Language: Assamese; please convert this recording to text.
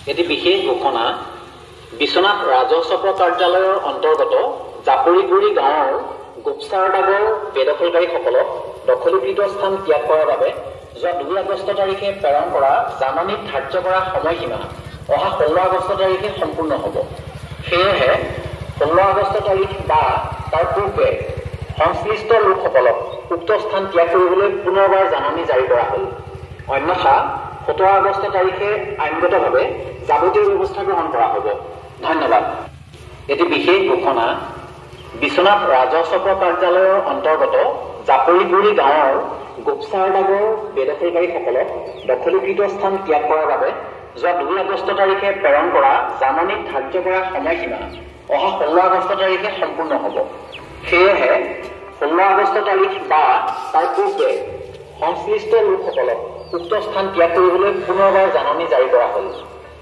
এটি বিশেষ ঘোষণা বিশ্বনাথ ৰাজহ চক্ৰ কাৰ্যালয়ৰ অন্তৰ্গত জাপৰিগুৰি গাঁৱৰ গোপচাৰ দাগৰ বেদখলকাৰীসকলক দখলীকৃত স্থান ত্যাগ কৰাৰ বাবে যোৱা 2 আগষ্ট তাৰিখে প্ৰেৰণ কৰা জাননীত ধাৰ্য কৰা সময়সীমা অহা 16 আগষ্ট তাৰিখে সম্পূৰ্ণ হ'ব। সেয়েহে 16 আগষ্ট তাৰিখ বা তাৰ পূৰ্বে সংশ্লিষ্ট লোকসকলক উক্ত স্থান ত্যাগ কৰিবলৈ পুনৰবাৰ জাননী জাৰি কৰা হ'ল। অন্যথা 17 আগষ্ট তাৰিখে আইনগতভাৱে যাৱতীয় ব্যৱস্থা গ্ৰহণ কৰা হ'ব। ধন্যবাদ। এটি বিশেষ ঘোষণা বিশ্বনাথ ৰাজহ চক্ৰ কাৰ্যালয়ৰ অন্তৰ্গত জাপৰিগুৰি গাঁৱৰ গোপচাৰ দাগৰ বেদখলকাৰীসকলক দখলীকৃত স্থান ত্যাগ কৰাৰ বাবে যোৱা 2 আগষ্ট তাৰিখে প্ৰেৰণ কৰা জাননীত ধাৰ্য কৰা সময়সীমা অহা 16 আগষ্ট তাৰিখে সম্পূৰ্ণ হ'ব। সেয়েহে 16 আগষ্ট তাৰিখ বা তাৰ পূৰ্বে সংশ্লিষ্ট লোকসকলক উক্ত স্থান ত্যাগ কৰিবলৈ পুনৰবাৰ জাননী জাৰি কৰা হ'ল।